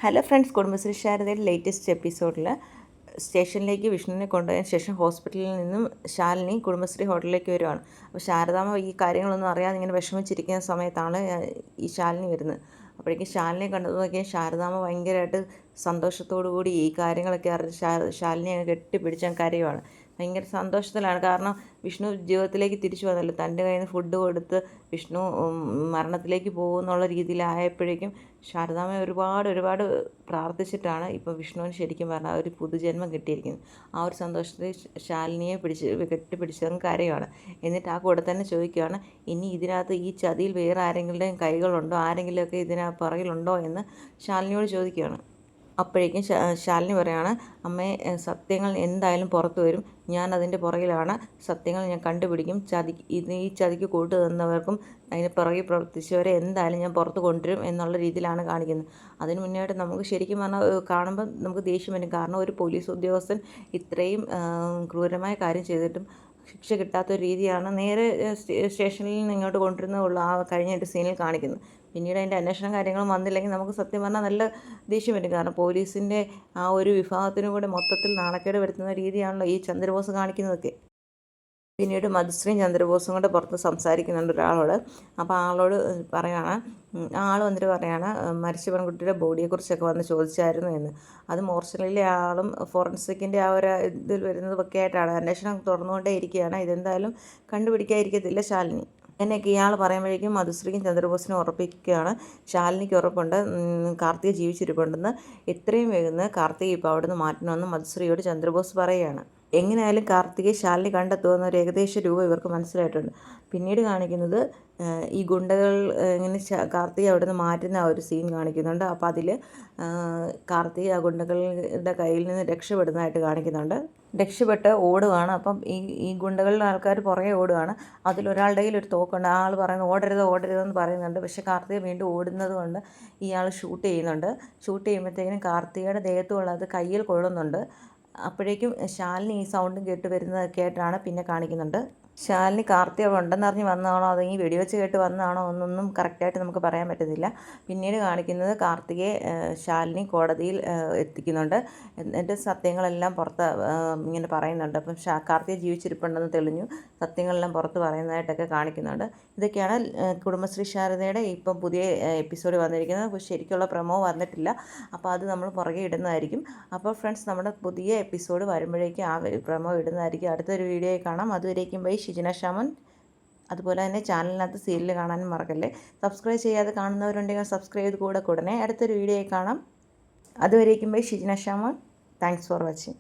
Hello friends, Kudumbashree ശാരദയുടെ latest എപ്പിസോഡിൽ സ്റ്റേഷനിലേക്ക് വിഷ്ണുവിനെ കൊണ്ടുപോയതിന് ശേഷം ഹോസ്പിറ്റലിൽ നിന്നും ശാലിനി കുടുംബശ്രീ ഹോട്ടലിലേക്ക് വരുവാണ്. അപ്പോൾ ശാരദാമ്മ ഈ കാര്യങ്ങളൊന്നും അറിയാതെ ഇങ്ങനെ വിഷമിച്ചിരിക്കുന്ന സമയത്താണ് ഈ ശാലിനി വരുന്നത്. അപ്പോഴേക്കും ശാലിനിയെ കണ്ടത് നോക്കിയാൽ ശാരദാമ്മ ഭയങ്കരമായിട്ട് സന്തോഷത്തോടു കൂടി ഈ കാര്യങ്ങളൊക്കെ അറിഞ്ഞ് ശാലിനിയെ കെട്ടിപ്പിടിച്ചാൽ കരയുവാണ്. ഭയങ്കര സന്തോഷത്തിലാണ്. കാരണം വിഷ്ണു ജീവിതത്തിലേക്ക് തിരിച്ചു വന്നല്ലോ. തൻ്റെ കയ്യിൽ നിന്ന് ഫുഡ് കൊടുത്ത് വിഷ്ണു മരണത്തിലേക്ക് പോകുമെന്നുള്ള രീതിയിലായപ്പോഴേക്കും ശാരദാമ്മ ഒരുപാട് പ്രാർത്ഥിച്ചിട്ടാണ് ഇപ്പോൾ വിഷ്ണുവിന് ശരിക്കും പറഞ്ഞാൽ ഒരു പുതുജന്മം കിട്ടിയിരിക്കുന്നത്. ആ ഒരു സന്തോഷത്തിൽ ശാലിനിയെ കെട്ടിപ്പിടിച്ചതും കരയുവാണ്. എന്നിട്ട് ആ കൂടെ തന്നെ ചോദിക്കുകയാണ്, ഇനി ഇതിനകത്ത് ഈ ചതിയിൽ വേറെ ആരെങ്കിലുടെയും കൈകളുണ്ടോ, ആരെങ്കിലുമൊക്കെ പുറകിലുണ്ടോ എന്ന് ശാലിനിയോട് ചോദിക്കുകയാണ്. അപ്പോഴേക്കും ശാലിനി പറയുകയാണ്, അമ്മേ, സത്യങ്ങൾ എന്തായാലും പുറത്തു വരും. ഞാൻ അതിൻ്റെ പുറകിലാണ്. സത്യങ്ങൾ ഞാൻ കണ്ടുപിടിക്കും. ഈ ചതിക്ക് കൂട്ടു തന്നവർക്കും അതിന് പുറകിൽ പ്രവർത്തിച്ചവരെ എന്തായാലും ഞാൻ പുറത്ത് കൊണ്ടുവരും എന്നുള്ള രീതിയിലാണ് കാണിക്കുന്നത്. അതിന് മുന്നേയായിട്ട് നമുക്ക് ശരിക്കും പറഞ്ഞാൽ കാണുമ്പം നമുക്ക് ദേഷ്യം വരും. കാരണം ഒരു പോലീസ് ഉദ്യോഗസ്ഥൻ ഇത്രയും ക്രൂരമായ കാര്യം ചെയ്തിട്ടും ശിക്ഷ കിട്ടാത്തൊരു രീതിയാണ് നേരെ സ്റ്റേഷനിൽ നിന്ന് ഇങ്ങോട്ട് കൊണ്ടുവരുന്നതുള്ള ആ കഴിഞ്ഞ സീനിൽ കാണിക്കുന്നത്. പിന്നീട് അതിൻ്റെ അന്വേഷണം കാര്യങ്ങളും വന്നില്ലെങ്കിൽ നമുക്ക് സത്യം പറഞ്ഞാൽ നല്ല ദേഷ്യം വരും. കാരണം പോലീസിൻ്റെ ആ ഒരു വിഭാഗത്തിനും കൂടെ മൊത്തത്തിൽ നാണക്കേട് വരുത്തുന്ന രീതിയാണല്ലോ ഈ ചന്ദ്രബോസ് കാണിക്കുന്നതൊക്കെ. പിന്നീട് മധുശ്രീയും ചന്ദ്രബോസും കൂടെ പുറത്ത് സംസാരിക്കുന്നുണ്ട് ഒരാളോട്. അപ്പോൾ ആളോട് പറയുകയാണ്, ആൾ വന്നിട്ട് പറയുകയാണ്, മരിച്ച പെൺകുട്ടിയുടെ ബോഡിയെക്കുറിച്ചൊക്കെ വന്ന് ചോദിച്ചായിരുന്നു എന്ന്. അത് മോർച്ചറിയിലെ ആളും ഫോറൻസിക്കിൻ്റെ ആ ഒരു ഇതിൽ വരുന്നതൊക്കെ ആയിട്ടാണ്. അന്വേഷണം തുറന്നുകൊണ്ടേ ഇരിക്കുകയാണ്. ഇതെന്തായാലും കണ്ടുപിടിക്കാതിരിക്കത്തില്ല ശാലിനി. അങ്ങനെയൊക്കെ ഇയാൾ പറയുമ്പോഴേക്കും മധുശ്രീക്കും ചന്ദ്രബോസിനും ഉറപ്പിക്കുകയാണ്. ശാലിനിക്ക് ഉറപ്പുണ്ട് കാർത്തിക ജീവിച്ചിരിപ്പുണ്ടെന്ന്. എത്രയും വേഗം കാർത്തിക ഇപ്പോൾ അവിടെ നിന്ന് മാറ്റണമെന്ന് മധുശ്രീയോട് ചന്ദ്രബോസ് പറയുകയാണ്. എങ്ങനെയായാലും കാർത്തികയെ ശാലിനി കണ്ടെത്തുമെന്ന് ഒരു ഏകദേശ രൂപ ഇവർക്ക് മനസ്സിലായിട്ടുണ്ട്. പിന്നീട് കാണിക്കുന്നത് ഈ ഗുണ്ടകൾ ഇങ്ങനെ കാർത്തിക അവിടെ നിന്ന് മാറ്റുന്ന ആ ഒരു സീൻ കാണിക്കുന്നുണ്ട്. അപ്പോൾ അതിൽ കാർത്തിക ആ ഗുണ്ടകളുടെ കയ്യിൽ നിന്ന് രക്ഷപ്പെടുന്നതായിട്ട് കാണിക്കുന്നുണ്ട്. രക്ഷപ്പെട്ട് ഓടുകയാണ്. അപ്പം ഈ ഗുണ്ടകളുടെ ആൾക്കാർ പുറകെ ഓടുകയാണ്. അതിലൊരാളുടെ കയ്യിൽ ഒരു തോക്കുണ്ട്. ആൾ പറയുന്നത് ഓടരുതെന്ന് പറയുന്നുണ്ട്. പക്ഷേ കാർത്തിക വീണ്ടും ഓടുന്നത് കൊണ്ട് ഇയാൾ ഷൂട്ട് ചെയ്യുന്നുണ്ട്. ഷൂട്ട് ചെയ്യുമ്പോഴത്തേക്കിനും കാർത്തികയുടെ ദേഹത്തുള്ളത് കയ്യിൽ കൊള്ളുന്നുണ്ട്. അപ്പോഴേക്കും ശാലിനി ഈ സൗണ്ടും കേട്ട് വരുന്നതൊക്കെ ആയിട്ടാണ് പിന്നെ കാണിക്കുന്നുണ്ട്. ശാലിനി കാർത്തിക ഉണ്ടെന്നറിഞ്ഞ് വന്നതാണോ അതോ ഈ വെടിവെച്ച് കേട്ട് വന്നതാണോ എന്നൊന്നും കറക്റ്റായിട്ട് നമുക്ക് പറയാൻ പറ്റുന്നില്ല. പിന്നീട് കാണിക്കുന്നത് കാർത്തികയെ ശാലിനി കോടതിയിൽ എത്തിക്കുന്നുണ്ട്. എന്നിട്ട് സത്യങ്ങളെല്ലാം പുറത്ത് ഇങ്ങനെ പറയുന്നുണ്ട്. അപ്പം കാർത്തിക ജീവിച്ചിരിപ്പുണ്ടെന്ന് തെളിഞ്ഞു. സത്യങ്ങളെല്ലാം പുറത്ത് പറയുന്നതായിട്ടൊക്കെ കാണിക്കുന്നുണ്ട്. ഇതൊക്കെയാണ് കുടുംബശ്രീ ശാരദയുടെ ഇപ്പം പുതിയ എപ്പിസോഡ് വന്നിരിക്കുന്നത്. ശരിക്കുള്ള പ്രൊമോ വന്നിട്ടില്ല. അപ്പോൾ അത് നമ്മൾ പുറകെ ഇടുന്നതായിരിക്കും. അപ്പോൾ ഫ്രണ്ട്സ്, നമ്മുടെ പുതിയ എപ്പിസോഡ് വരുമ്പോഴേക്കും ആ പ്രൊമോ ഇടുന്നതായിരിക്കും. അടുത്തൊരു വീഡിയോയിൽ കാണാം. അതുവരേക്കും ബൈ. ഷിജിന ഷാമൻ. അതുപോലെ തന്നെ ചാനലിനകത്ത് സീരിയൽ കാണാനും മറക്കല്ലേ. സബ്സ്ക്രൈബ് ചെയ്യാതെ കാണുന്നവരുണ്ടെങ്കിൽ സബ്സ്ക്രൈബ് ചെയ്ത് കൂടെ അടുത്തൊരു വീഡിയോയിൽ കാണാം. അതുവരേക്കും bye. Shijina Shaman. Thanks for watching.